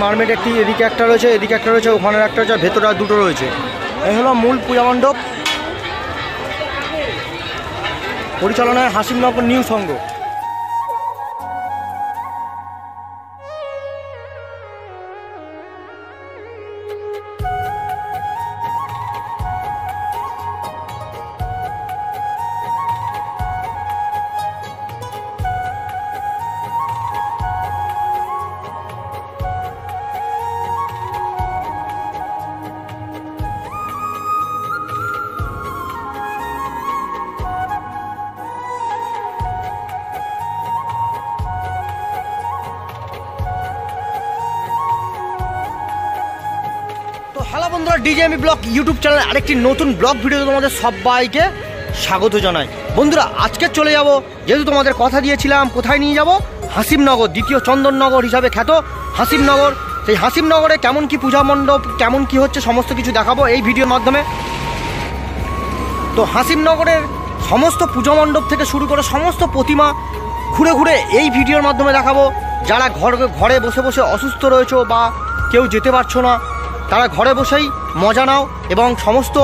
Mermaid একটি এদিকে একটা রয়েছে, এদিকে একটা রয়েছে, ওখানে একটা রয়েছে, ভেতরে আর দুটো রয়েছে। এই হলো মূল পূজা মণ্ডপ, পরিচালনায় হাসিমনগর নিউ সংঘ। হ্যালো বন্ধুরা, ডিজেএমবি ব্লগ ইউটিউব চ্যানেলে আরেকটি নতুন ব্লগ ভিডিওতে তোমাদের সবাইকে স্বাগত জানাই। বন্ধুরা আজকে চলে যাব, যেহেতু তোমাদের কথা দিয়েছিলাম, কোথায় নিয়ে যাব? হাসিমনগর, দ্বিতীয় চন্দননগর হিসাবে খ্যাত হাসিমনগর। সেই হাসিমনগরে কেমন কি পূজা মণ্ডপ, কেমন কি হচ্ছে, সমস্ত কিছু দেখাবো এই ভিডিওর মাধ্যমে। তো হাসিমনগরের সমস্ত পূজা মণ্ডপ থেকে শুরু করে সমস্ত প্রতিমা ঘুরে ঘুরে এই ভিডিওর মাধ্যমে দেখাবো। যারা ঘরে বসে বসে অসুস্থ রয়েছে বা কেউ যেতে পারছো না, তারা ঘরে বসেই মজা নাও এবং সমস্ত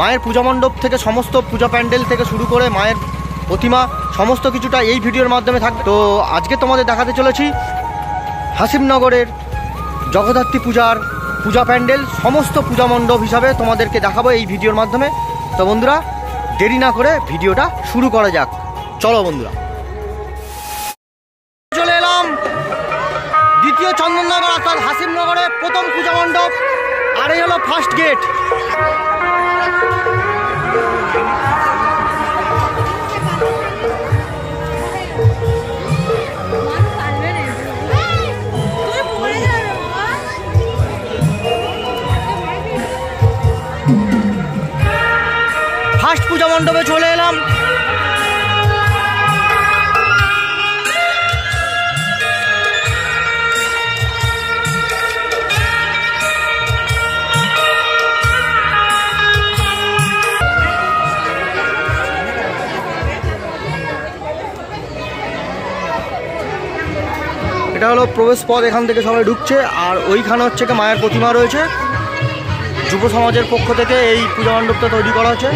মায়ের পূজা মণ্ডপ থেকে, সমস্ত পূজা প্যান্ডেল থেকে শুরু করে মায়ের প্রতিমা সমস্ত কিছুটা এই ভিডিওর মাধ্যমে থাকবে। তো আজকে তোমাদের দেখাতে চলেছি হাসিমনগরের জগদ্ধাত্রী পূজার পূজা প্যান্ডেল, সমস্ত পূজা মণ্ডপ হিসাবে তোমাদেরকে দেখাবো এই ভিডিওর মাধ্যমে। তো বন্ধুরা দেরি না করে ভিডিওটা শুরু করা যাক, চলো বন্ধুরা। চলে এলাম দ্বিতীয় চন্দননগর অর্থাৎ হাসিমনগরে প্রথম পূজা মণ্ডপ, আর এই হলো ফার্স্ট গেট। ফার্স্ট পূজা মণ্ডপে চলে এলাম। এটা হলো প্রবেশ পথ, এখান থেকে সবাই ঢুকছে। আর ওইখানে হচ্ছে কি মায়ের প্রতিমা রয়েছে। যুব সমাজের পক্ষ থেকে এই পূজা মণ্ডপটা তৈরি করা হচ্ছে।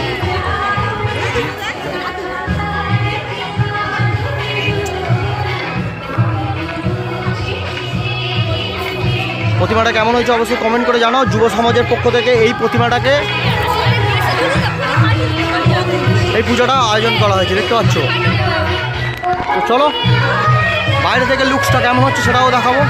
প্রতিমাটা কেমন হয়েছে অবশ্যই কমেন্ট করে জানাও। যুব সমাজের পক্ষ থেকে এই প্রতিমাটাকে, এই পূজাটা আয়োজন করা হয়েছে, দেখতে পাচ্ছ। তো চলো বাইরে থেকে লুকসটা কেমন হচ্ছে সেটাও দেখাবো।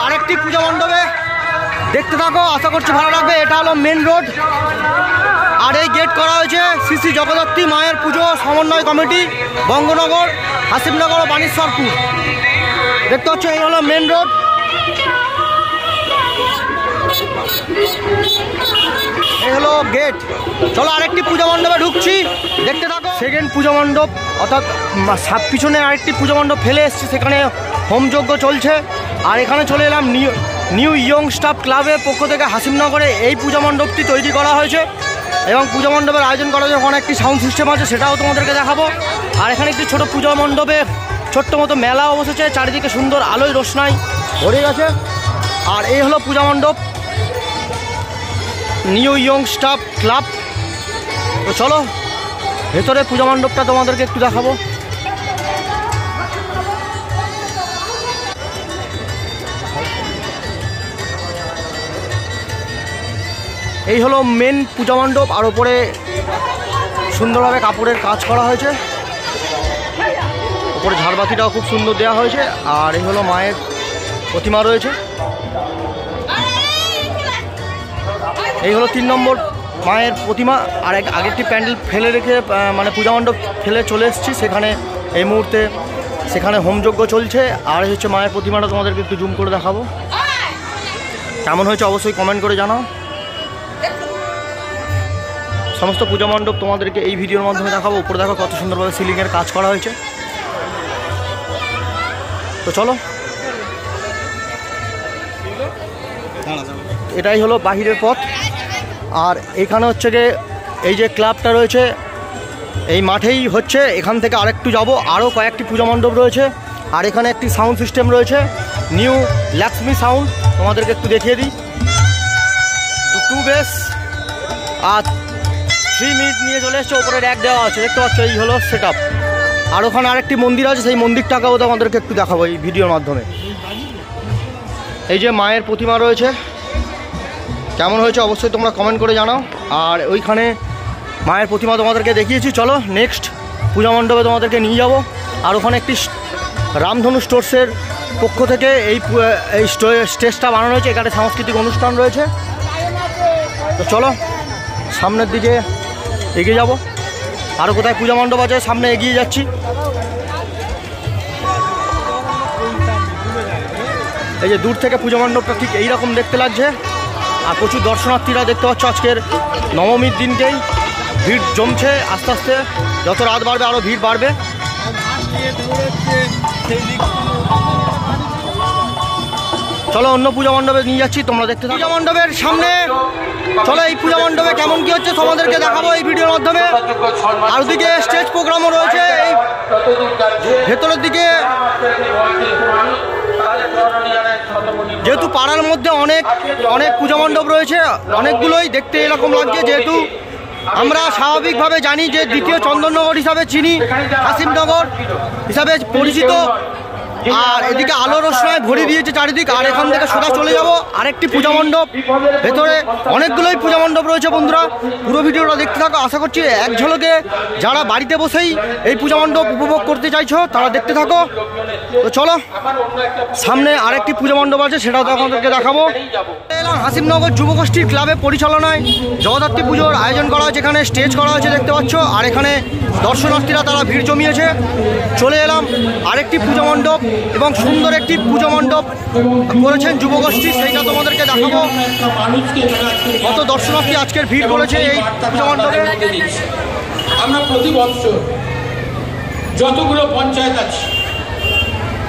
আরেকটি পূজা মণ্ডপে, দেখতে থাকো, আশা করছি ভালো লাগবে। এটা হলো মেন রোড, আর এই গেট করা হয়েছে শ্রী শ্রী জগদ্ধাত্রী মায়ের পুজো সমন্বয় কমিটি, বঙ্গনগর, হাসিমনগর ও বানেশ্বরপুর। দেখতে পাচ্ছ এই হলো মেন রোড। এই হলো গেট। চলো আরেকটি পূজা মণ্ডপে ঢুকছি, দেখতে থাকো। সেকেন্ড পূজা মণ্ডপ, অর্থাৎ পিছনে আরেকটি পূজা মণ্ডপ ফেলে এসেছি, সেখানে হোমযজ্ঞ চলছে। আর এখানে চলে এলাম নিউ ইয়ং স্টাফ ক্লাবের পক্ষ থেকে হাসিমনগরে এই পূজা মণ্ডপটি তৈরি করা হয়েছে এবং পূজা মণ্ডপের আয়োজন করা হয়েছে। ওখানে একটি সাউন্ড সিস্টেম আছে, সেটাও তোমাদেরকে দেখাবো। আর এখানে একটি ছোট পূজা মণ্ডপে ছোট্ট মতো মেলাও বসেছে, চারিদিকে সুন্দর আলোয় রোশনাই ভরে গেছে। আর এই হলো পূজা মণ্ডপ, নিউ ইয়ং স্টাফ ক্লাব। তো চলো ভেতরে পূজা মণ্ডপটা তোমাদেরকে একটু দেখাবো। এই হলো মেন পূজা মণ্ডপ, আর ওপরে সুন্দরভাবে কাপড়ের কাজ করা হয়েছে, ওপরে ঝাড়বাতিটাও খুব সুন্দর দেওয়া হয়েছে। আর এই হলো মায়ের প্রতিমা রয়েছে। এই হলো 3 নম্বর মায়ের প্রতিমা। আর আগেরটি প্যান্ডেল ফেলে রেখে মানে পূজা মণ্ডপ ফেলে চলে এসেছি, সেখানে এই মুহূর্তে সেখানে হোমযজ্ঞ চলছে। আর হচ্ছে মায়ের প্রতিমাটা তোমাদেরকে একটু জুম করে দেখাবো, কেমন হয়েছে অবশ্যই কমেন্ট করে জানাও। সমস্ত পূজা মণ্ডপ তোমাদেরকে এই ভিডিওর মাধ্যমে দেখাবো। উপরে দেখো কত সুন্দরভাবে সিলিংয়ের কাজ করা হয়েছে। তো চলো, এটাই হলো বাহিরের পথ। আর এখানে হচ্ছে গিয়ে এই যে ক্লাবটা রয়েছে এই মাঠেই হচ্ছে, এখান থেকে আরেকটু যাব, আরও কয়েকটি পূজা মণ্ডপ রয়েছে। আর এখানে একটি সাউন্ড সিস্টেম রয়েছে, নিউ লক্ষ্মী সাউন্ড, তোমাদেরকে একটু দেখিয়ে দিই। 2 বেস আর 3 মিনিট নিয়ে চলে এসছে, ওপরে র্যাক দেওয়া আছে, দেখতে পাচ্ছ। এই হলো সেট আপ। আর ওখানে আরেকটি মন্দির আছে, সেই মন্দিরটাকেও তোমাদেরকে একটু দেখাবো এই ভিডিওর মাধ্যমে। এই যে মায়ের প্রতিমা রয়েছে, কেমন হয়েছে অবশ্যই তোমরা কমেন্ট করে জানাও। আর ওইখানে মায়ের প্রতিমা তোমাদেরকে দেখিয়েছি। চলো নেক্সট পূজা মণ্ডপে তোমাদেরকে নিয়ে যাব। আর ওখানে একটি রামধনু স্টোর্সের পক্ষ থেকে এই স্টেজটা বানানো হয়েছে, এখানে সাংস্কৃতিক অনুষ্ঠান রয়েছে। তো চলো সামনের দিকে এগিয়ে যাব। আরও কোথায় পূজা মণ্ডপ আছে সামনে এগিয়ে যাচ্ছি। এই যে দূর থেকে পূজা মণ্ডপটা ঠিক এইরকম দেখতে লাগছে। আর প্রচুর দর্শনার্থীরা দেখতে পাচ্ছ, আজকের নবমীর দিনকেই ভিড় জমছে। আস্তে আস্তে যত রাত বাড়বে আরও ভিড় বাড়বে। চলো অন্য পূজা মণ্ডপে নিয়ে যাচ্ছি, তোমরা দেখতে থাকো। পূজা মণ্ডপের সামনে চলো, এই পূজা মণ্ডপে কেমন কি হচ্ছে তোমাদেরকে দেখাবো এই ভিডিওর মাধ্যমে। আর ওদিকে স্টেজ প্রোগ্রামও রয়েছে, এই ভেতরের দিকে। যেহেতু পাড়ার মধ্যে অনেক অনেক পূজা মণ্ডপ রয়েছে, অনেকগুলোই দেখতে এরকম লাগছে, যেহেতু আমরা স্বাভাবিকভাবে জানি যে দ্বিতীয় চন্দননগর হিসাবে চিনি, হাসিমনগর হিসাবে পরিচিত। আর এদিকে আলো রোশনায় ভরে দিয়েছে চারিদিক। আর এখান থেকে সোজা চলে যাব আরেকটি পূজা মণ্ডপ, ভেতরে অনেকগুলোই পূজা মণ্ডপ রয়েছে। বন্ধুরা পুরো ভিডিওটা দেখতে থাকো, আশা করছি এক ঝলকে যারা বাড়িতে বসেই এই পূজা মণ্ডপ উপভোগ করতে চাইছো তারা দেখতে থাকো। তো চলো সামনে আরেকটি পূজা মণ্ডপ আছে, সেটাও তোমাদেরকে দেখাবো। এলাম হাসিমনগর যুবগোষ্ঠীর ক্লাবের পরিচালনায় জগদ্ধাত্রী পুজোর আয়োজন করা হয়েছে, এখানে স্টেজ করা হয়েছে দেখতে পাচ্ছ। আর এখানে দর্শনার্থীরা তারা ভিড় জমিয়েছে। চলে এলাম আরেকটি পূজা মণ্ডপ, এবং সুন্দর একটি পূজা মণ্ডপ করেছেন যুবগোষ্ঠী, সেইটা তোমাদেরকে দেখাবো। কত দর্শনার্থী আজকের ভিড় করেছে এই পূজা মণ্ডপে। আমরা প্রতি বছর যতগুলো পঞ্চায়েত আছে,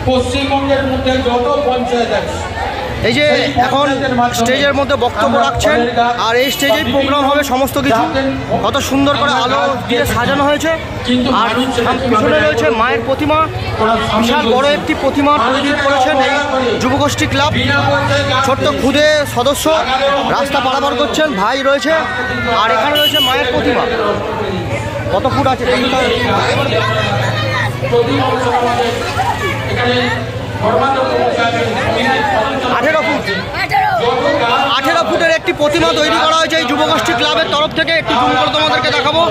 পশ্চিমবঙ্গের মধ্যে যত পঞ্চায়েত আছে, এই যে এখন স্টেজের মধ্যে বক্তব্য রাখছেন। আর এই স্টেজেই প্রোগ্রাম হবে সমস্ত কিছু। কত সুন্দর করে আলো দিয়ে সাজানো হয়েছে। আর পিছনে রয়েছে মায়ের প্রতিমা, বিশাল বড় একটি প্রতিমা তৈরি করেছেন এই যুবগোষ্ঠী ক্লাব। ছোট্ট খুদে সদস্য রাস্তা পারাপার করছেন, ভাই রয়েছে। আর এখানে রয়েছে মায়ের প্রতিমা, কত ফুট আছে 18 ফুটের একটি প্রতিমা তৈরি করা হয়েছে এই যুবগোষ্ঠী ক্লাবের তরফ থেকে। একটু জুম করে তোমাদেরকে দেখাবো।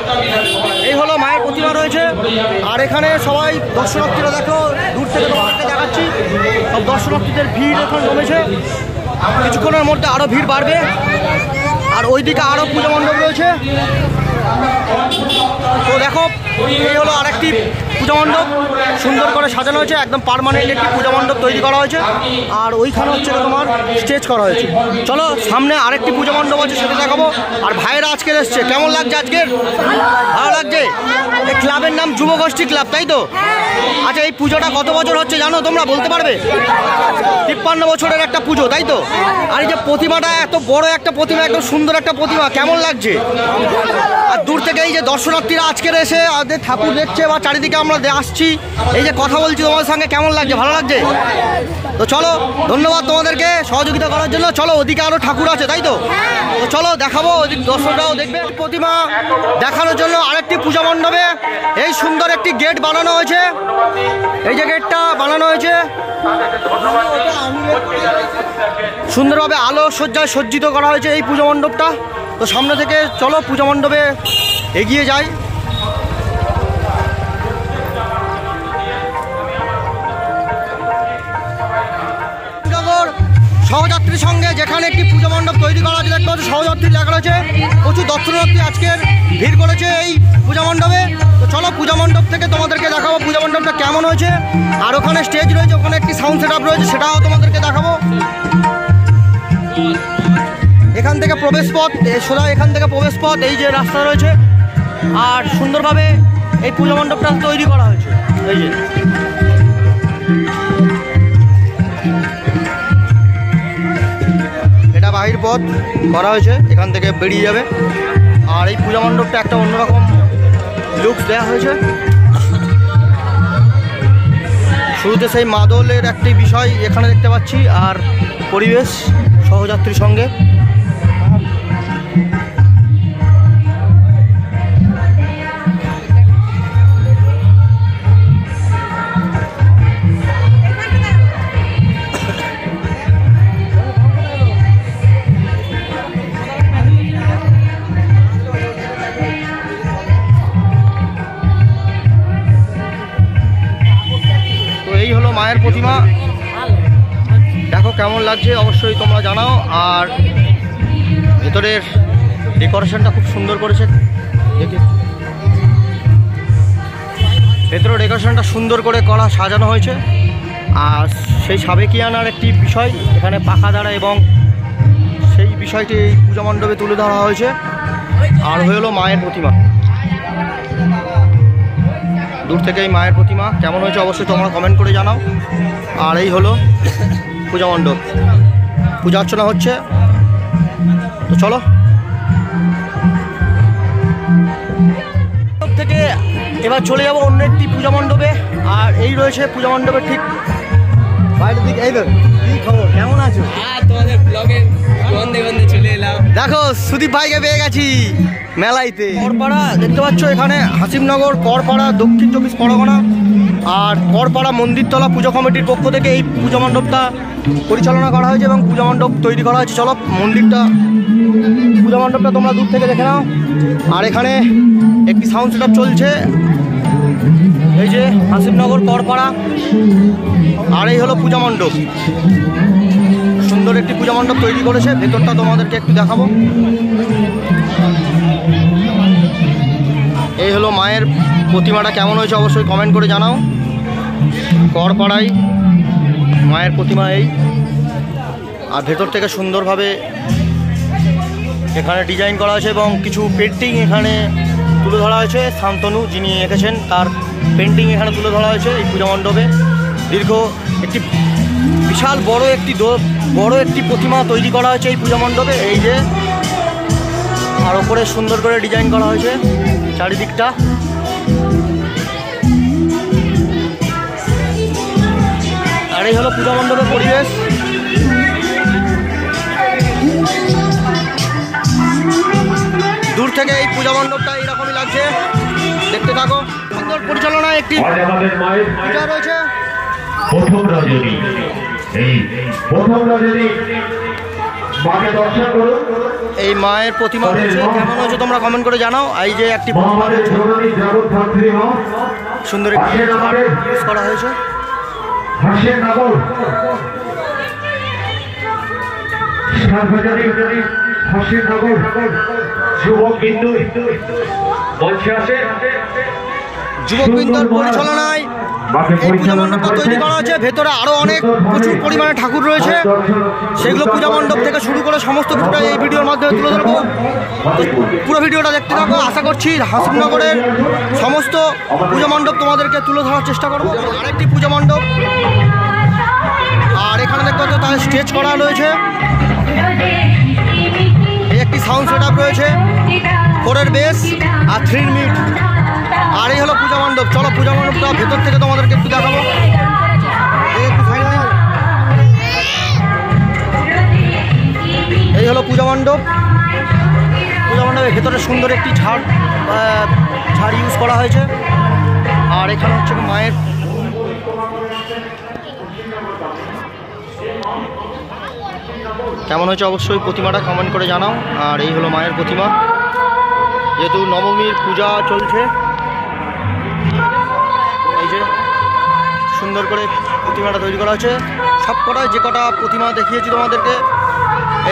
এই হলো মায়ের প্রতিমা রয়েছে। আর এখানে সবাই দর্শনার্থীরা দেখো, দূর থেকে তোমাদেরকে দেখাচ্ছি, সব দর্শনার্থীদের ভিড় এখন জমেছে। কিছুক্ষণের মধ্যে আরও ভিড় বাড়বে। আর ওইদিকে আরও পূজা মণ্ডপ রয়েছে। তো দেখো এই হলো আরেকটি পূজা মণ্ডপ, সুন্দর করে সাজানো হয়েছে, একদম পার্মানেন্ট একটি পূজা মণ্ডপ তৈরি করা হয়েছে। আর ওইখানে হচ্ছে তোমার স্টেজ করা হয়েছে। চলো সামনে আরেকটি পূজা মণ্ডপ আছে, সেটা দেখাবো। আর ভাইয়েরা আজকের এসছে, কেমন লাগছে আজকের? ভালো লাগছে। এই ক্লাবের নাম যুবগোষ্ঠী ক্লাব, তাই তো? আচ্ছা এই পুজোটা কত বছর হচ্ছে জানো তোমরা, বলতে পারবে? 53 বছরের একটা পুজো, তাই তো? আর এই যে প্রতিমাটা, এত বড় একটা প্রতিমা, একদম সুন্দর একটা প্রতিমা, কেমন লাগছে? আর দূর থেকে এই যে দর্শনার্থীরা আজকের এসে আমাদের ঠাকুর দেখছে, বা চারিদিকে আমরা আসছি, এই যে কথা বলছি তোমাদের সঙ্গে, কেমন লাগছে? ভালো লাগছে? তো চলো, ধন্যবাদ তোমাদেরকে সহযোগিতা করার জন্য। চলো ওদিকে আরো ঠাকুর আছে, তাই তো? তো চলো দেখাবো, ওদিক দর্শকরাও দেখবে। প্রতিমা দেখানোর জন্য আরেকটি পূজা মণ্ডপে এই সুন্দর একটি গেট বানানো হয়েছে। এই যে গেটটা বানানো হয়েছে, সুন্দরভাবে আলো সজ্জায় সজ্জিত করা হয়েছে এই পুজো মণ্ডপটা। তো সামনে থেকে চলো পুজো মণ্ডপে এগিয়ে যাই। সহযাত্রীর সঙ্গে যেখানে একটি পুজো মণ্ডপ তৈরি করা আছে, দেখতে পাচ্ছি সহযাত্রী লেখা রয়েছে। প্রচুর দর্শনার্থী আজকের ভিড় করেছে এই পূজা মণ্ডপে। তো চলো পূজা মণ্ডপ থেকে তোমাদেরকে দেখাবো পূজা মণ্ডপটা কেমন হয়েছে। আর ওখানে স্টেজ রয়েছে, ওখানে একটি সাউন্ড সেট আপ রয়েছে, সেটাও তোমাদেরকে দেখাবো। এখান থেকে প্রবেশ পথ, সোজা এখান থেকে প্রবেশ পথ, এই যে রাস্তা রয়েছে। আর সুন্দরভাবে এই পূজা মণ্ডপটা তৈরি করা হয়েছে। এই যে এটা বাহির পথ করা হয়েছে, এখান থেকে বেরিয়ে যাবে। আর এই পূজা মণ্ডপটা একটা অন্যরকম লুকস দেওয়া হয়েছে। শুরুতে সেই মাদলের একটি বিষয় এখানে দেখতে পাচ্ছি, আর পরিবেশ সহযাত্রীর সঙ্গে। এই হলো মায়ের প্রতিমা, দেখো কেমন লাগছে অবশ্যই তোমরা জানাও। আর ভেতরের ডেকোরেশনটা খুব সুন্দর করেছে, দেখে ভেতরের ডেকোরেশনটা সুন্দর করে করা সাজানো হয়েছে। আর সেই সাবেকিয়ানার একটি বিষয় এখানে পাখা দ্বারা, এবং সেই বিষয়টি এই পূজা মণ্ডপে তুলে ধরা হয়েছে। আর হলো মায়ের প্রতিমা, দূর থেকে এই মায়ের প্রতিমা কেমন হয়েছে অবশ্যই তোমরা কমেন্ট করে জানাও। আর এই হলো পূজা মণ্ডপ, পূজা অর্চনা হচ্ছে। তো চলো থেকে এবার চলে যাব অন্য একটি পূজা মণ্ডপে। আর এই রয়েছে পূজা মণ্ডপের ঠিক বাইরের দিকে। এই কি খবর, কেমন আছো? তোমাদের ব্লগে বন্ধে বন্ধে চলে এলাম। দেখো সুদীপ ভাইকে পেয়ে গেছি মেলাইতে। করপাড়া দেখতে পাচ্ছ, এখানে হাসিমনগর করপাড়া দক্ষিণ 24 পরগনা আর করপাড়া মন্দিরতলা পুজো কমিটির পক্ষ থেকে এই পূজা মণ্ডপটা পরিচালনা করা হয়েছে এবং পূজা মণ্ডপ তৈরি করা হয়েছে। চলো মন্দিরটা, পূজা মণ্ডপটা তোমরা দূর থেকে দেখে নাও। আর এখানে একটি সাউন্ড সেট আপ চলছে, এই যে হাসিমনগর করপাড়া। আর এই হলো পূজা মণ্ডপ, সুন্দর একটি পূজা মণ্ডপ তৈরি করেছে। ভেতরটা তোমাদেরকে একটু দেখাবো। এই হলো মায়ের প্রতিমাটা কেমন হয়েছে অবশ্যই কমেন্ট করে জানাও। করপাড়ায় মায়ের প্রতিমা এই। আর ভেতর থেকে সুন্দরভাবে এখানে ডিজাইন করা হয়েছে এবং কিছু পেন্টিং এখানে তুলে ধরা হয়েছে। শান্তনু যিনি এঁকেছেন তার পেন্টিং এখানে তুলে ধরা হয়েছে এই পূজা মণ্ডপে। দীর্ঘ একটি বিশাল বড় একটি প্রতিমা তৈরি করা হয়েছে এই পূজা মণ্ডপে। এই যে আর ওপরে সুন্দর করে ডিজাইন করা হয়েছে চারিদিকটা। আর এই হলো পূজা মণ্ডপের পরিবেশ। দূর থেকে এই পূজা মণ্ডপটা এইরকমই লাগছে, দেখতে থাকো। সুন্দর পরিচালনায় একটি পূজা রয়েছে। প্রথম রজনী, এই প্রথম রজনী মাকে দর্শন করুন। এই মায়ের প্রতিমা রয়েছে, কেমন হয়েছে তোমরা কমেন্ট করে জানাও। এই যে একটি সুন্দর একটি ইউজ করা হয়েছে। হাসিমনগর যুবক বিন্দু মঞ্চে আসে। যুবক বিন্দুর পরিচালনায় এই পূজা মণ্ডপটা তৈরি করা হয়েছে। ভেতরে আরো অনেক প্রচুর পরিমাণে ঠাকুর রয়েছে, সেগুলো পূজা মণ্ডপ থেকে শুরু করে সমস্ত কিছুটা এই ভিডিওর মাধ্যমে তুলে ধরবো। পুরো ভিডিওটা দেখতে থাকো। আশা করছি হাসিমনগরের সমস্ত পূজা মণ্ডপ তোমাদেরকে তুলে ধরার চেষ্টা করবো। আরেকটি পূজা মণ্ডপ, আর এখানে দেখতে পাচ্ছ তার স্টেজ করা রয়েছে। এই একটি সাউন্ড সেট আপ রয়েছে, 4-এর বেস আর 3 মিট। আর এই হলো পূজা মণ্ডপ। চলো পূজা মণ্ডপটা ভেতর থেকে তোমাদেরকে একটু দেখাবো। এই হলো পূজা মণ্ডপ। পূজা মণ্ডপের ভেতরে সুন্দর একটি ঝাড় ইউজ করা হয়েছে। আর এখানে হচ্ছে মায়ের কেমন হয়েছে অবশ্যই প্রতিমাটা কমেন্ট করে জানাও। আর এই হলো মায়ের প্রতিমা, যেহেতু নবমীর পূজা চলছে, এই যে সুন্দর করে প্রতিমাটা তৈরি করা হয়েছে। সব কটায় যে কটা প্রতিমা দেখিয়েছি তোমাদেরকে,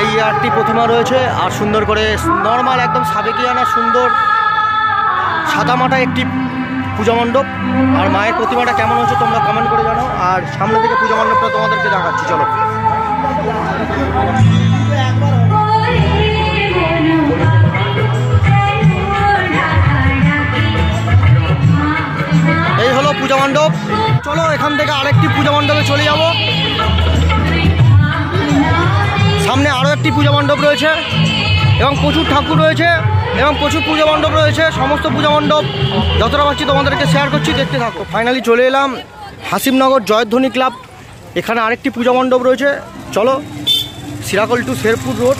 এই 8টি প্রতিমা রয়েছে। আর সুন্দর করে নর্মাল একদম সাবেকিয়ানা সুন্দর সাদামাটা একটি পূজা মণ্ডপ। আর মায়ের প্রতিমাটা কেমন হচ্ছে তোমরা কমেন্ট করে জানাও। আর সামনে থেকে পূজা মণ্ডপটা তোমাদেরকে দেখাচ্ছি, চলো। এই হলো পূজা মণ্ডপ। চলো এখান থেকে আরেকটি পূজা মণ্ডপে চলে যাব। সামনে আরও একটি পূজা মণ্ডপ রয়েছে এবং প্রচুর ঠাকুর রয়েছে এবং প্রচুর পূজা মণ্ডপ রয়েছে। সমস্ত পূজা মণ্ডপ যতটা পাচ্ছি তোমাদেরকে শেয়ার করছি, দেখতে থাকো। ফাইনালি চলে এলাম হাসিমনগর জয়ধ্বনি ক্লাব। এখানে আরেকটি পূজা মণ্ডপ রয়েছে। চলো সিরাকল টু শেরপুর রোড,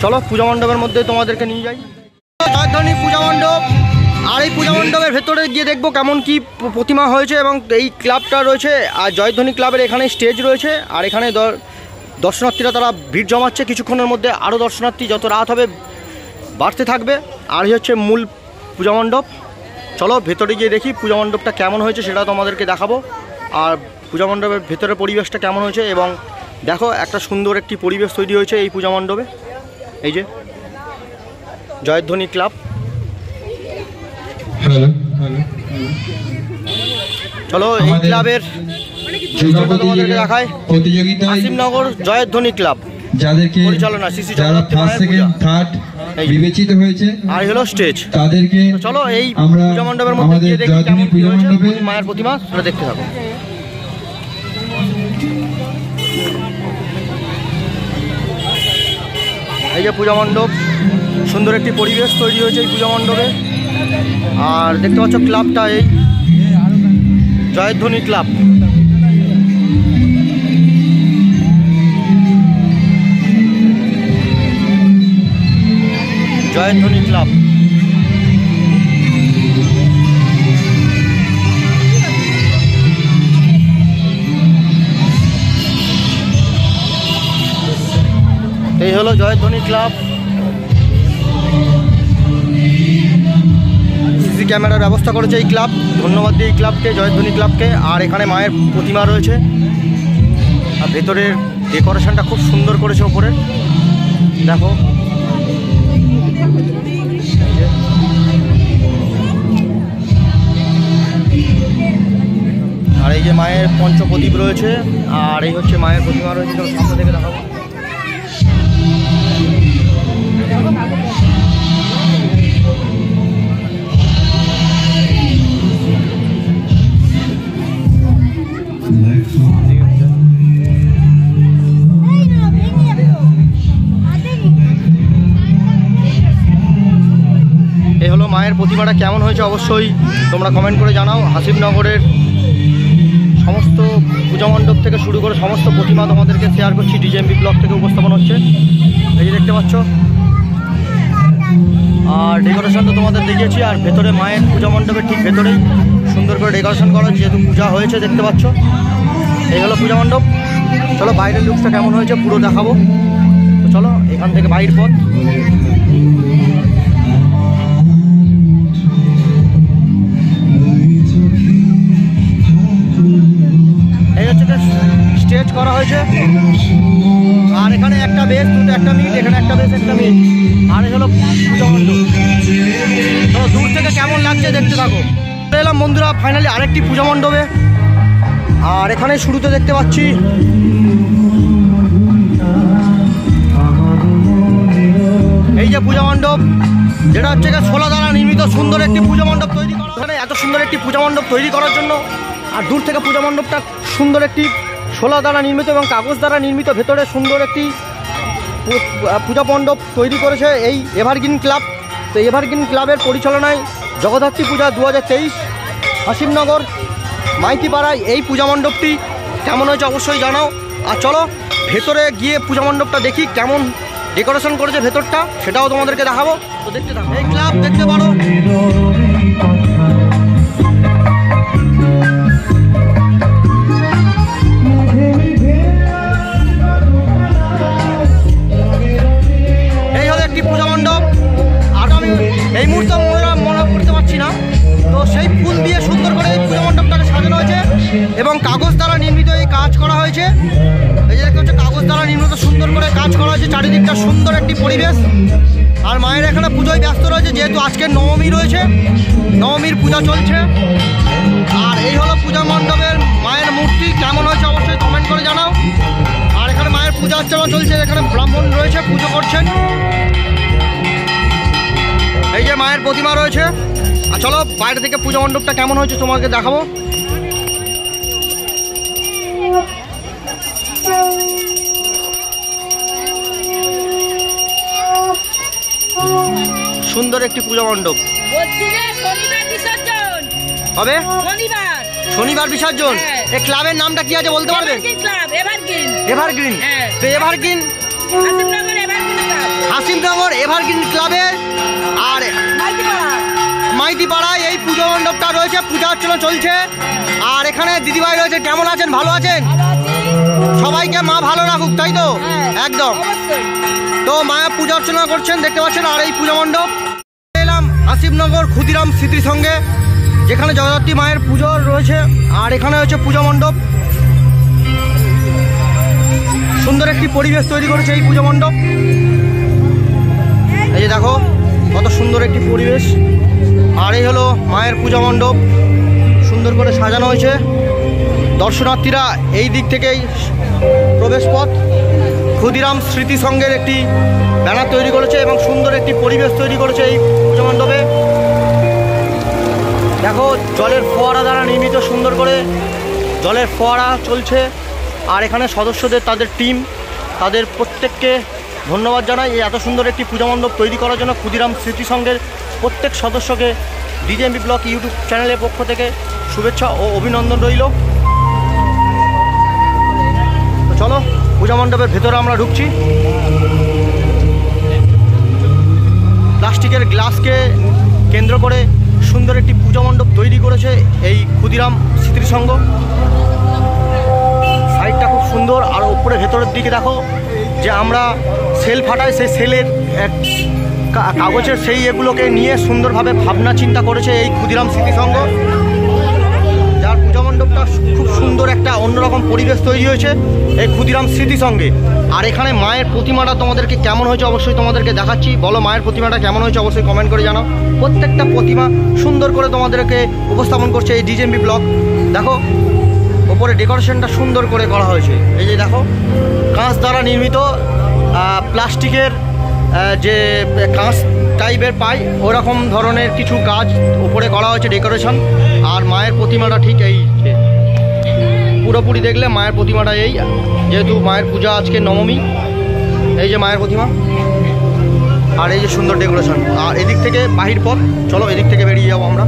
চলো পূজা মণ্ডপের মধ্যে তোমাদেরকে নিয়ে যাই। জয়ধ্বনি পূজা মণ্ডপ। আর এই পূজা মণ্ডপের ভেতরে গিয়ে দেখবো কেমন কি প্রতিমা হয়েছে। এবং এই ক্লাবটা রয়েছে, আর জয়ধ্বনি ক্লাবের এখানে স্টেজ রয়েছে। আর এখানে দর্শনার্থীরা তারা ভিড় জমাচ্ছে। কিছুক্ষণের মধ্যে আরও দর্শনার্থী যত রাত হবে বাড়তে থাকবে। আর হচ্ছে মূল পূজা মণ্ডপ। চলো ভেতরে গিয়ে দেখি পূজা মণ্ডপটা কেমন হয়েছে, সেটা তোমাদেরকে দেখাবো। আর পূজা মণ্ডপের ভেতরের পরিবেশটা কেমন হয়েছে, এবং দেখো একটা সুন্দর একটি পরিবেশ তৈরি হয়েছে এই পূজা মণ্ডপে। এই যে জয়ধ্বনি ক্লাব। চলো এই ক্লাবের তোমাদেরকে দেখায়। হাসিমনগর জয়ধ্বনি ক্লাব, যাদেরকে পরিচালনা যারা ফার্স্ট সেকেন্ড থার্ড বিবেচিত হয়েছে, আর হলো স্টেজ। তাদেরকে চলো এই আমরা পূজা মণ্ডপের মধ্যে গিয়ে দেখি কেমন কি হয়েছে মায়ের প্রতিমা, সেটা দেখতে থাকো। এই যে পূজা মণ্ডপ, সুন্দর একটি পরিবেশ তৈরি হয়েছে এই পূজা মণ্ডপে। আর দেখতে পাচ্ছ ক্লাবটা এই জয়ধ্বনি ক্লাব। জয়ধ্বনি ক্লাব। এই হলো জয়ধ্বনি ক্লাব। সিসি ক্যামেরার ব্যবস্থা করেছে এই ক্লাব, ধন্যবাদ দিই এই ক্লাবকে, জয়ধ্বনি ক্লাবকে। আর এখানে মায়ের প্রতিমা রয়েছে। আর ভেতরের ডেকোরেশনটা খুব সুন্দর করেছে ওপরে, দেখো। আর এই যে মায়ের পঞ্চপ্রদীপ রয়েছে। আর এই হচ্ছে মায়ের প্রতিমা রয়েছে, সামনে থেকে দেখাবো। এই হলো মায়ের প্রতিমাটা কেমন হয়েছে অবশ্যই তোমরা কমেন্ট করে জানাও। হাসিমনগরের সমস্ত পূজা মণ্ডপ থেকে শুরু করে সমস্ত প্রতিমা তোমাদেরকে শেয়ার করছি। ডিজেএমবি ব্লগ থেকে উপস্থাপন হচ্ছে, এই যে দেখতে পাচ্ছ। আর ডেকোরেশন তো তোমাদের দেখিয়েছি। আর ভেতরে মায়ের পূজা মণ্ডপের ঠিক ভেতরেই সুন্দর করে ডেকোরেশন করা, যেহেতু পূজা হয়েছে দেখতে পাচ্ছ। এই হলো পূজা মণ্ডপ। চলো বাইরের লুকটা কেমন হয়েছে পুরো দেখাবো। তো চলো এখান থেকে বাইরের পথ। এই হচ্ছে স্টেজ করা হয়েছে। আর এখানে একটা বেস, দুটো একটা মিট, এখানে একটা বেস একটা মিট। আর এই হলো পূজা মণ্ডপ। তো দূর থেকে কেমন লাগছে দেখতে থাকো। এলাম বন্ধুরা ফাইনালি আরেকটি পূজা মণ্ডপে। আর এখানে শুরুতে দেখতে পাচ্ছি এই যে পূজা মণ্ডপ, যেটা হচ্ছে শোলা দ্বারা নির্মিত সুন্দর একটি পূজা মণ্ডপ তৈরি করা। এখানে এত সুন্দর একটি পূজা মণ্ডপ তৈরি করার জন্য, আর দূর থেকে পূজা মণ্ডপটা সুন্দর একটি শোলা দ্বারা নির্মিত এবং কাগজ দ্বারা নির্মিত, ভেতরে সুন্দর একটি পূজা মণ্ডপ তৈরি করেছে এই এভারগ্রিন ক্লাব। তো এভারগ্রিন ক্লাবের পরিচালনায় জগদ্ধাত্রী পূজা 2023 হাসিমনগর মাইতিপাড়ায় এই পূজা মণ্ডপটি কেমন হয়েছে অবশ্যই জানাও। আর চলো ভেতরে গিয়ে পূজা মণ্ডপটা দেখি কেমন ডেকোরেশন করেছে ভেতরটা, সেটাও তোমাদেরকে দেখাবো। তো দেখতে থাকো। এই ক্লাব দেখতে পারো। এই মুহূর্তে মনে করতে পারছি না। তো সেই ফুল দিয়ে সুন্দর করে এই পুজো মণ্ডপটাকে সাজানো হয়েছে এবং কাগজ দ্বারা নির্মিত এই কাজ করা হয়েছে। এই যে দেখতে হচ্ছে কাগজ দ্বারা নির্মিত সুন্দর করে কাজ করা হয়েছে, চারিদিকটা সুন্দর একটি পরিবেশ। আর মায়ের এখানে পুজোয় ব্যস্ত রয়েছে, যেহেতু আজকে নবমী রয়েছে, নবমীর পূজা চলছে। আর এই হলো পূজা মণ্ডপের মায়ের মূর্তি, কেমন হয়েছে অবশ্যই কমেন্ট করে জানাও। আর এখানে মায়ের পূজা অর্চনা চলছে, এখানে ব্রাহ্মণ রয়েছে পুজো করছেন। এই যে মায়ের প্রতিমা রয়েছে। আর চলো বাইরে থেকে পূজা মণ্ডপটা কেমন হয়েছে তোমাকে দেখাবো। সুন্দর একটি পূজা মণ্ডপ হবে, শনিবার বিসর্জন। এই ক্লাবের নামটা কি আছে বলতে পারবেন? এভারগ্রিন। তো এভারগ্রিন হাসিমনগর এভারগ্রিন ক্লাবের আর মাইতিপাড়ায় এই পুজো মণ্ডপটা রয়েছে, পূজা অর্চনা চলছে। আর এখানে দিদিভাই রয়েছে, কেমন আছেন? ভালো আছেন? সবাইকে মা ভালো রাখুক, তাই তো? একদম। তো মায়া পূজা অর্চনা করছেন দেখতে পাচ্ছেন। আর এই পূজা মণ্ডপ এলাম হাসিমনগর ক্ষুদিরাম স্মৃতি সঙ্গে, যেখানে জগদ্ধাত্রী মায়ের পুজো রয়েছে। আর এখানে হচ্ছে পূজা মণ্ডপ, সুন্দর একটি পরিবেশ তৈরি করেছে এই পূজা মণ্ডপ। এই যে দেখো কত সুন্দর একটি পরিবেশ। আর এই হলো মায়ের পূজা মণ্ডপ, সুন্দর করে সাজানো হয়েছে। দর্শনার্থীরা এই দিক থেকেই প্রবেশ পথ। ক্ষুদিরাম স্মৃতি সংঘের একটি ব্যানার তৈরি করেছে এবং সুন্দর একটি পরিবেশ তৈরি করেছে এই পূজা মণ্ডপে। দেখো জলের ফোয়ারা দ্বারা নির্মিত সুন্দর করে জলের ফোয়ারা চলছে। আর এখানে সদস্যদের, তাদের টিম, তাদের প্রত্যেককে ধন্যবাদ জানাই এই এত সুন্দর একটি পূজা মণ্ডপ তৈরি করার জন্য। ক্ষুদিরাম স্মৃতি সংঘের প্রত্যেক সদস্যকে ডিজেএমবি ব্লগ ইউটিউব চ্যানেলের পক্ষ থেকে শুভেচ্ছা ও অভিনন্দন রইল। তো চলো পূজা মণ্ডপের ভেতরে আমরা ঢুকছি। প্লাস্টিকের গ্লাসকে কেন্দ্র করে সুন্দর একটি পূজা মণ্ডপ তৈরি করেছে এই ক্ষুদিরাম স্মৃতি সংঘ। সাইডটা খুব সুন্দর। আর উপরে ভেতরের দিকে দেখো যে আমরা সেল ফাটাই, সেই সেলের কাগজের সেই এগুলোকে নিয়ে সুন্দরভাবে ভাবনা চিন্তা করেছে এই ক্ষুদিরাম স্মৃতি সংঘ, যার পূজা মণ্ডপটা খুব সুন্দর একটা অন্যরকম পরিবেশ তৈরি হয়েছে এই ক্ষুদিরাম স্মৃতি সংঘে। আর এখানে মায়ের প্রতিমাটা তোমাদেরকে কেমন হয়েছে অবশ্যই তোমাদেরকে দেখাচ্ছি। বলো মায়ের প্রতিমাটা কেমন হয়েছে অবশ্যই কমেন্ট করে জানাও। প্রত্যেকটা প্রতিমা সুন্দর করে তোমাদেরকে উপস্থাপন করছে এই ডিজেএমবি ব্লগ। দেখো ওপরে ডেকোরেশনটা সুন্দর করে করা হয়েছে। এই যে দেখো কাঁচ দ্বারা নির্মিত প্লাস্টিকের যে কাঁচ টাইপের পাই ওরকম ধরনের কিছু কাজ উপরে করা হয়েছে ডেকোরেশন। আর মায়ের প্রতিমাটা ঠিক এই পুরোপুরি দেখলে মায়ের প্রতিমাটা এই, যেহেতু মায়ের পূজা আজকে নবমী। এই যে মায়ের প্রতিমা আর এই যে সুন্দর ডেকোরেশন। আর এদিক থেকে বাহির পথ, চলো এদিক থেকে বেরিয়ে যাবো আমরা।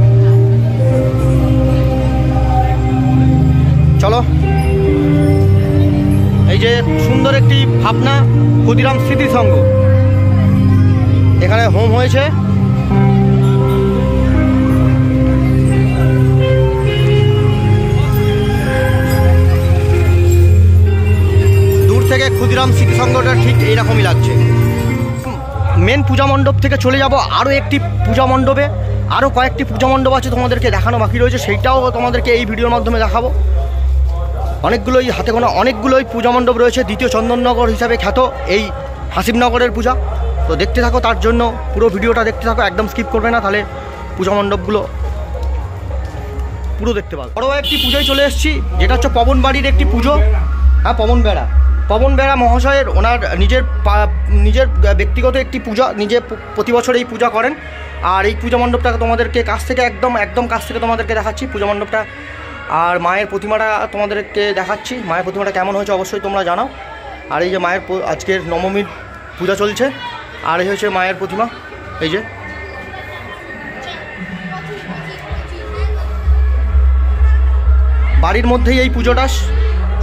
চলো এই যে সুন্দর একটি ভাবনা ক্ষুদিরাম স্মৃতি সংঘ, এখানে হোম হয়েছে। দূর থেকে ক্ষুদিরাম স্মৃতি সংঘটা ঠিক এইরকমই লাগছে। মেন পূজা মণ্ডপ থেকে চলে যাব আরও একটি পূজা মণ্ডপে। আরও কয়েকটি পূজা মণ্ডপ আছে তোমাদেরকে দেখানো বাকি রয়েছে, সেইটাও তোমাদেরকে এই ভিডিওর মাধ্যমে দেখাবো। অনেকগুলোই হাতে গোনা অনেকগুলোই পূজা মণ্ডপ রয়েছে দ্বিতীয় চন্দননগর হিসাবে খ্যাত এই হাসিমনগরের পূজা। তো দেখতে থাকো, তার জন্য পুরো ভিডিওটা দেখতে থাকো, একদম স্কিপ করবে না, তাহলে পূজা মণ্ডপগুলো পুরো দেখতে পাবো। বড় একটি পুজোয় চলে এসেছি, যেটা হচ্ছে পবন বাড়ির একটি পুজো। হ্যাঁ, পবন বেড়া মহাশয়ের ওনার নিজের ব্যক্তিগত একটি পূজা, নিজে প্রতি বছর এই পূজা করেন। আর এই পূজা মণ্ডপটাকে তোমাদেরকে কাছ থেকে একদম কাছ থেকে তোমাদেরকে দেখাচ্ছি পূজা মণ্ডপটা। আর মায়ের প্রতিমাটা তোমাদেরকে দেখাচ্ছি, মায়ের প্রতিমাটা কেমন হয়েছে অবশ্যই তোমরা জানাও। আর এই যে মায়ের আজকের নবমীর পূজা চলছে। আর এই হচ্ছে মায়ের প্রতিমা, এই যে বাড়ির মধ্যেই এই পুজোটা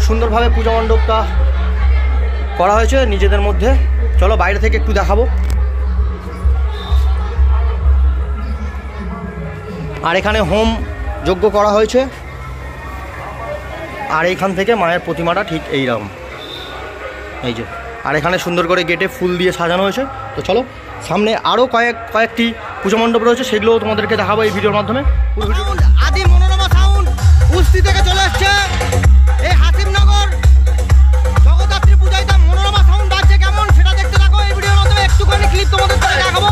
সুন্দরভাবে পূজা মণ্ডপটা করা হয়েছে নিজেদের মধ্যে। চলো বাইরে থেকে একটু দেখাবো। আর এখানে হোম যজ্ঞ করা হয়েছে। আর এইখান থেকে মায়ের প্রতিমাটা ঠিক এইরকম, এই যে। আর এখানে সুন্দর করে গেটে ফুল দিয়ে সাজানো হয়েছে। তো চলো সামনে আরও কয়েকটি পুজো মণ্ডপ রয়েছে, সেগুলোও তোমাদেরকে দেখাবো এই ভিডিওর মাধ্যমে। আদি মনোরমা সাউন্ড উস্তি থেকে চলে আসছে এই হাসিমনগর জগদ্ধাত্রী পূজায়। তা মনোরমা সাউন্ড বাজছে কেমন সেটা দেখতে থাকো এই ভিডিওর মাধ্যমে। একটুখানি ক্লিপ তোমাদের সাথে দেখাবো।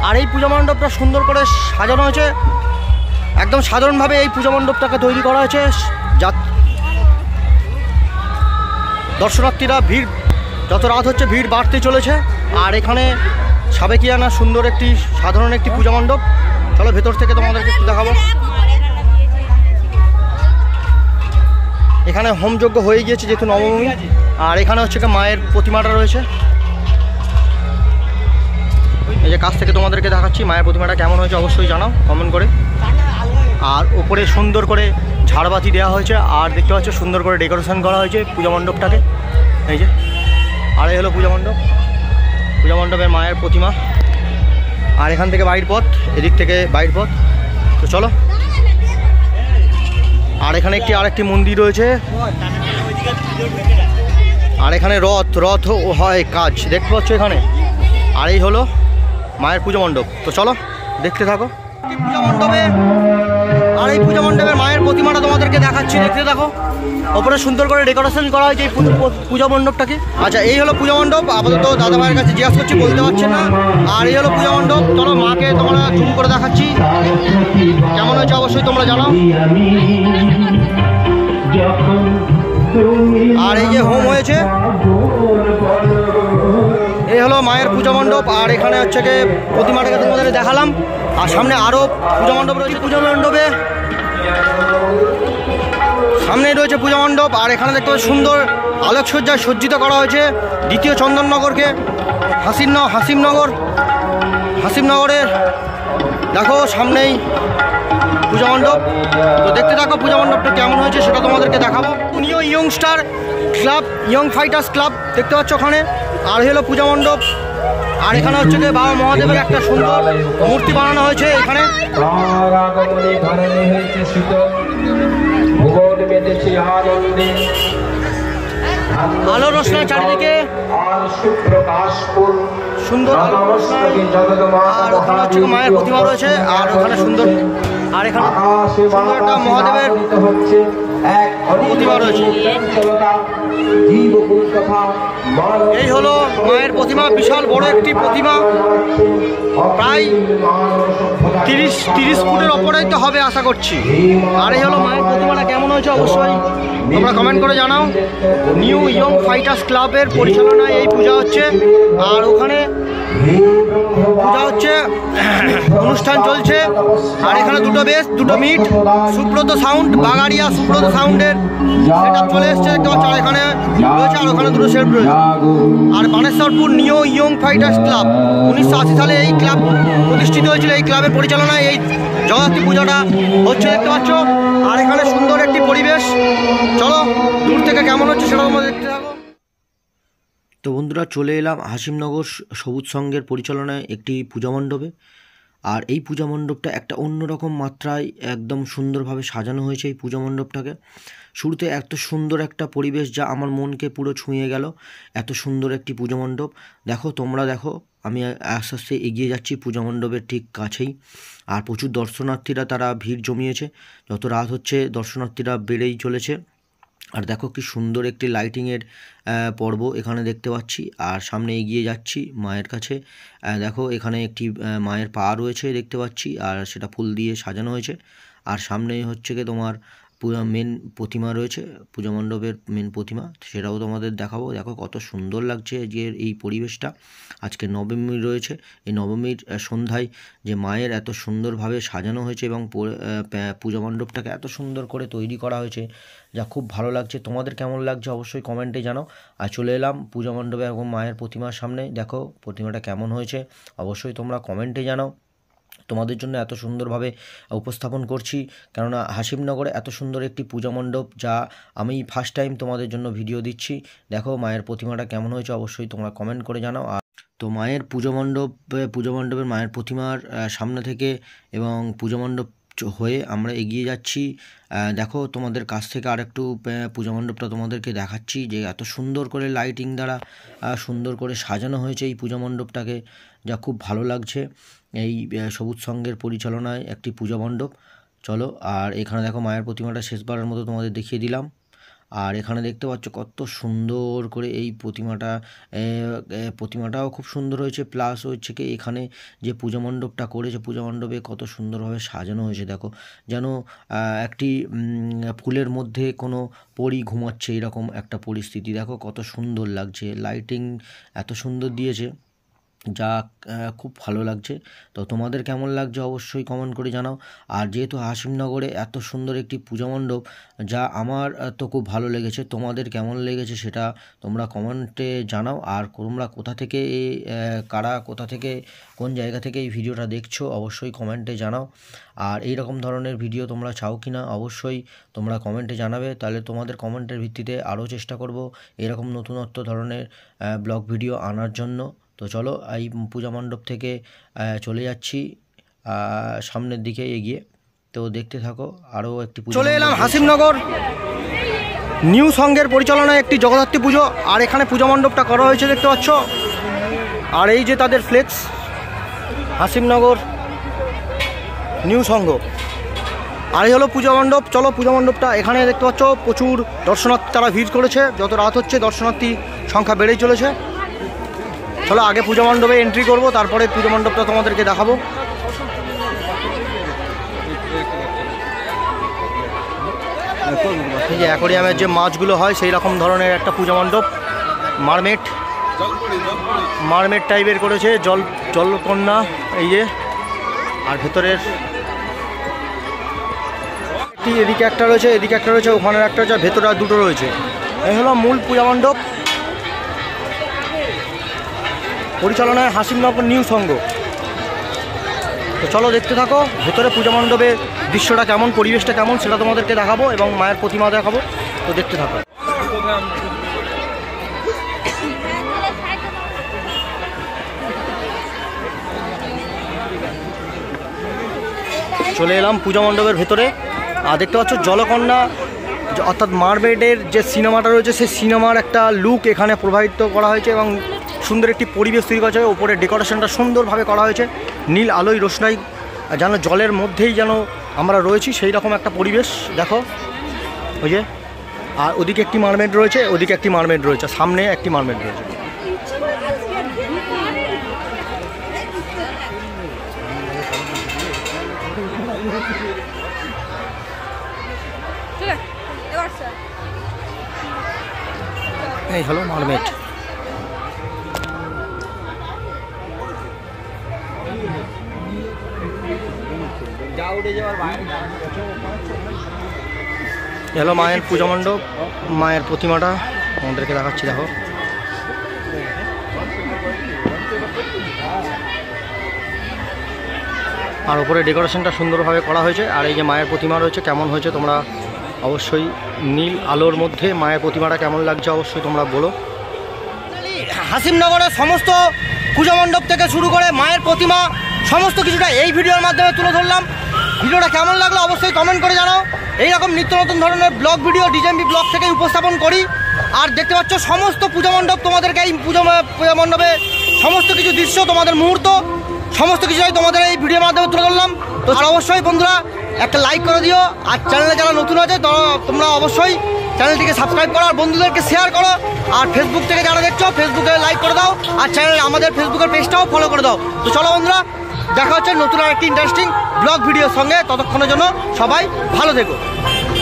আর এই পূজা মণ্ডপটা সুন্দর করে সাজানো হয়েছে, একদম সাধারণভাবে এই পূজা মণ্ডপটাকে তৈরি করা হয়েছে। যা দর্শনার্থীরা ভিড় যত রাত হচ্ছে ভিড় বাড়তে চলেছে। আর এখানে সাবেকিয়ানা সুন্দর একটি সাধারণ একটি পূজা মণ্ডপ। চলো ভেতর থেকে তোমাদেরকে একটু দেখাবো। এখানে হোমযজ্ঞ হয়ে গিয়েছে যেহেতু নবমী। আর এখানে হচ্ছে মায়ের প্রতিমাটা রয়েছে, এই যে কাছ থেকে তোমাদেরকে দেখাচ্ছি। মায়ের প্রতিমাটা কেমন হয়েছে অবশ্যই জানাও কমেন্ট করে। আর ওপরে সুন্দর করে ঝাড়বাতি দেওয়া হয়েছে, আর দেখতে পাচ্ছ সুন্দর করে ডেকোরেশন করা হয়েছে পূজা মণ্ডপটাকে। এই যে আর এই হলো পূজা মণ্ডপ, পূজা মণ্ডপের মায়ের প্রতিমা। আর এখান থেকে বাইর পথ, এদিক থেকে বাইর পথ। তো চলো। আর এখানে আরেকটি মন্দির রয়েছে। আর এখানে রথ হয় কাজ দেখতে পাচ্ছ এখানে। আর এই হলো মায়ের পূজা মণ্ডপ। তো চলো দেখতে থাকো পূজা মণ্ডপে। আর এই পূজা মণ্ডপের মায়ের প্রতিমাটা তোমাদেরকে দেখাচ্ছি, দেখতে থাকো। ওপরে সুন্দর করে ডেকোরেশন করা হয়েছে এই পূজা মণ্ডপটাকে। আচ্ছা এই হলো পূজা মণ্ডপ। আপাতত দাদা ভাইয়ের কাছে জিজ্ঞাসা করছি, বলতে পারছেন না। আর এই হলো পূজা মণ্ডপ। চলো মাকে তোমরা জুম করে দেখাচ্ছি, কেমন হয়েছে অবশ্যই তোমরা জানাও। আর এই যে হোম হয়েছে, এই হলো মায়ের পূজা মণ্ডপ। আর এখানে হচ্ছে গিয়ে প্রতিমাটাকে তোমাদের দেখালাম। আর সামনে আরও পূজা মণ্ডপ রয়েছে। পূজা মণ্ডপে সামনেই রয়েছে পূজা মণ্ডপ। আর এখানে দেখতে পাচ্ছি সুন্দর আলোকসজ্জায় সজ্জিত করা হয়েছে দ্বিতীয় চন্দননগরকে। হাসিমনগরের দেখো সামনেই পূজা মণ্ডপ। তো দেখতে থাকো পূজা মণ্ডপটা কেমন হয়েছে সেটা তোমাদেরকে দেখাবো। New ইয়ংস্টার club, young fighters club দেখতে পাচ্ছ ওখানে। আর হলো পূজা মণ্ডপ। আর এখানে হচ্ছে যে বাবা মহাদেবের একটা সুন্দর মূর্তি বানানো হয়েছে এখানে। আলো রোশনাই চারিদিকে সুন্দর আলো রোশনাই। আর ওখানে হচ্ছে মায়ের প্রতিমা রয়েছে। আর ওখানে সুন্দর, আর এখানে সুন্দর একটা মহাদেবের প্রতিমা রয়েছে। এই হলো মায়ের প্রতিমা, বিশাল বড় একটি প্রতিমা, প্রায় 30 ফুটের ওপরেই তো হবে আশা করছি। আর এই হলো মায়ের প্রতিমাটা কেমন হয়েছে অবশ্যই তোমরা কমেন্ট করে জানাও। নিউ ইয়ং ফাইটার্স ক্লাবের পরিচালনায় এই পূজা হচ্ছে। আর ওখানে পূজা হচ্ছে, অনুষ্ঠান চলছে। আর এখানে দুটো বেস, দুটো মিট, সুব্রত সাউন্ড, বাগাড়িয়া সুব্রত সাউন্ডের সেটআপ চলে এসছে দেখতে পাচ্ছ। আর এখানে রয়েছে, আর ওখানে দুটো সেট রয়েছে। আর Baneshwar Baharampur new young fighters club. 1980 সালে এই ক্লাব প্রতিষ্ঠিত হয়েছিল। এই ক্লাবের পরিচালনায় এই জগদ্ধাত্রী পুজোটা হচ্ছে, দেখতে পাচ্ছ। আর এখানে সুন্দর একটি পরিবেশ। চলো দূর থেকে কেমন হচ্ছে সেটা তোমরা দেখতে থাকো। তো বন্ধুরা, চলে এলাম হাসিমনগর সবুজ সংঘের পরিচালনায় একটি পূজা মণ্ডপে। আর এই পূজা মণ্ডপটা একটা অন্যরকম মাত্রায় একদম সুন্দরভাবে সাজানো হয়েছে। এই পূজা মণ্ডপটাকে শুরুতে এত সুন্দর একটা পরিবেশ যা আমার মনকে পুরো ছুঁয়ে গেল। এত সুন্দর একটি পূজা মণ্ডপ দেখো, তোমরা দেখো। আমি আস্তে আস্তে এগিয়ে যাচ্ছি পূজা মণ্ডপের ঠিক কাছেই। আর প্রচুর দর্শনার্থীরা তারা ভিড় জমিয়েছে। যত রাত হচ্ছে দর্শনার্থীরা বেড়েই চলেছে। আর দেখো কি সুন্দর একটি লাইটিংয়ের পর্ব এখানে দেখতে পাচ্ছি। আর সামনে এগিয়ে যাচ্ছি মায়ের কাছে। দেখো এখানে একটি মায়ের পা রয়েছে দেখতে পাচ্ছি, আর সেটা ফুল দিয়ে সাজানো হয়েছে। আর সামনে হচ্ছে কি তোমার মেন প্রতিমা রয়েছে, পূজা মণ্ডপের মেন প্রতিমা, সেটাও তোমাদের দেখাবো। দেখো কত সুন্দর লাগছে যে এই পরিবেশটা। আজকে নবমী রয়েছে। এই নবমীর সন্ধ্যায় যে মায়ের এত সুন্দরভাবে সাজানো হয়েছে এবং পূজা মণ্ডপটাকে এত সুন্দর করে তৈরি করা হয়েছে, যা খুব ভালো লাগছে। তোমাদের কেমন লাগছে অবশ্যই কমেন্টে জানাও। আর চলে এলাম পূজা মণ্ডপে এবং মায়ের প্রতিমার সামনে। দেখো প্রতিমাটা কেমন হয়েছে অবশ্যই তোমরা কমেন্টে জানাও। তোমাদের জন্য এত সুন্দরভাবে উপস্থাপন করছি, কেননা হাসিমনগরে এত সুন্দর একটি পূজা মণ্ডপ যা আমি ফার্স্ট টাইম তোমাদের জন্য ভিডিও দিচ্ছি। দেখো মায়ের প্রতিমাটা কেমন হয়েছে অবশ্যই তোমরা কমেন্ট করে জানাও। আর তো মায়ের পূজা মণ্ডপের মায়ের প্রতিমার সামনে থেকে এবং পূজা মণ্ডপ হয়ে আমরা এগিয়ে যাচ্ছি। দেখো তোমাদের কাছ থেকে আরেকটু পূজা মণ্ডপটা তোমাদেরকে দেখাচ্ছি, যে এত সুন্দর করে লাইটিং দ্বারা সুন্দর করে সাজানো হয়েছে এই পূজা মণ্ডপটাকে, যা খুব ভালো লাগছে। এই সবুজ সংঘের পরিচালনায় একটি পূজা মণ্ডপ। চলো, আর এখানে দেখো মায়ের প্রতিমাটা শেষবারের মতো তোমাদের দেখিয়ে দিলাম। আর এখানে দেখতে পাচ্ছ কত সুন্দর করে এই প্রতিমাটাও খুব সুন্দর হয়েছে। প্লাস হচ্ছে কি এখানে যে পূজা মণ্ডপটা করেছে, পূজা মণ্ডপে কত সুন্দরভাবে সাজানো হয়েছে। দেখো যেন একটি ফুলের মধ্যে কোনো পরী ঘুমাচ্ছে এরকম একটা পরিস্থিতি। দেখো কত সুন্দর লাগছে, লাইটিং এত সুন্দর দিয়েছে যা খুব ভালো লাগছে। তো তোমাদের কেমন লাগছে অবশ্যই কমেন্ট করে জানাও। আর যেহেতু হাসিমনগরে এত সুন্দর একটি পূজা মণ্ডপ, যা আমার তো খুব ভালো লেগেছে, তোমাদের কেমন লেগেছে সেটা তোমরা কমেন্টে জানাও। আর তোমরা কোথা থেকে কোথা থেকে কোন জায়গা থেকে এই ভিডিওটা দেখছো অবশ্যই কমেন্টে জানাও। আর এই রকম ধরনের ভিডিও তোমরা চাও কি না অবশ্যই তোমরা কমেন্টে জানাবে, তাহলে তোমাদের কমেন্টের ভিত্তিতে আরও চেষ্টা করব এরকম নতুনত্ব ধরনের ব্লগ ভিডিও আনার জন্য। তো চলো, এই পূজা মণ্ডপ থেকে চলে যাচ্ছি সামনের দিকে এগিয়ে। তো দেখতে থাকো আরও একটি পুজো। চলে এলাম হাসিমনগর নিউ সংঘের পরিচালনায় একটি জগদ্ধাত্রী পুজো। আর এখানে পূজা মণ্ডপটা করা হয়েছে দেখতে পাচ্ছ। আর এই যে তাদের ফ্লেক্স, হাসিমনগর নিউ সংঘ। আর এই হলো পূজা মণ্ডপ। চলো পূজা মণ্ডপটা এখানে দেখতে পাচ্ছ প্রচুর দর্শনার্থী তারা ভিড় করেছে। যত রাত হচ্ছে দর্শনার্থী সংখ্যা বেড়েই চলেছে। চলো আগে পূজা মণ্ডপে এন্ট্রি করব, তারপরে পূজা মণ্ডপটা তোমাদেরকে দেখাবো। এই যে অ্যাকোরিয়ামের যে মাছগুলো হয় সেই রকম ধরনের একটা পূজা মণ্ডপ। মারমেট টাইপের করেছে, জলকন্যা এই যে। আর ভেতরের এদিকে একটা রয়েছে, এদিকে একটা রয়েছে, ওখানের একটা রয়েছে, ভেতরে আর দুটো রয়েছে। এই হলো মূল পূজা মণ্ডপ, পরিচালনায় হাসিমনগর নিউ সংঘ। তো চলো দেখতে থাকো ভেতরে পূজা মণ্ডপের দৃশ্যটা কেমন, পরিবেশটা কেমন সেটা তোমাদেরকে দেখাবো এবং মায়ের প্রতিমা দেখাবো। তো দেখতে থাকো। চলে এলাম পূজা মণ্ডপের ভেতরে। আর দেখতে পাচ্ছ জলকন্যা অর্থাৎ মারমেডের যে সিনেমাটা রয়েছে সেই সিনেমার একটা লুক এখানে প্রভাবিত করা হয়েছে এবং সুন্দর একটি পরিবেশ তৈরি করা হয়েছে। ওপরে ডেকোরেশনটা সুন্দরভাবে করা হয়েছে, নীল আলোয় রোশনাই, যেন জলের মধ্যেই যেন আমরা রয়েছি সেই রকম একটা পরিবেশ। দেখো ওই যে, আর ওদিকে একটি মারমেড রয়েছে, ওদিকে একটি মারমেড রয়েছে, সামনে একটি মারমেড রয়েছে। এই হলো মারমেড। হলো মায়ের পূজা মণ্ডপ, মায়ের প্রতিমাটা আমাদেরকে দেখাচ্ছি। দেখো আর উপরে ডেকোরেশনটা সুন্দরভাবে করা হয়েছে। আর এই যে মায়ের প্রতিমা রয়েছে, কেমন হয়েছে তোমরা অবশ্যই নীল আলোর মধ্যে মায়ের প্রতিমাটা কেমন লাগছে অবশ্যই তোমরা বলো। হাসিমনগরের সমস্ত পূজা মণ্ডপ থেকে শুরু করে মায়ের প্রতিমা সমস্ত কিছুটা এই ভিডিওর মাধ্যমে তুলে ধরলাম। ভিডিওটা কেমন লাগলো অবশ্যই কমেন্ট করে জানাও। এইরকম নিত্য নতুন ধরনের ব্লগ ভিডিও ডিজেএমবি ব্লগ থেকে উপস্থাপন করি। আর দেখতে পাচ্ছ সমস্ত পূজা মণ্ডপ তোমাদেরকে এই পূজা মণ্ডপে সমস্ত কিছু দৃশ্য, তোমাদের মুহূর্ত সমস্ত কিছুই তোমাদের এই ভিডিওর মাধ্যমে তুলে ধরলাম। তো অবশ্যই বন্ধুরা একটা লাইক করে দিও। আর চ্যানেলে যারা নতুন আছে তোমরা অবশ্যই চ্যানেলটিকে সাবস্ক্রাইব করো আর বন্ধুদেরকে শেয়ার করো। আর ফেসবুক থেকে যারা দেখছো ফেসবুকে লাইক করে দাও আর চ্যানেল আমাদের ফেসবুকের পেজটাও ফলো করে দাও। তো চলো বন্ধুরা, দেখা হচ্ছে নতুন আর একটি ইন্টারেস্টিং ব্লগ ভিডিওর সঙ্গে। ততক্ষণের জন্য সবাই ভালো থেকো।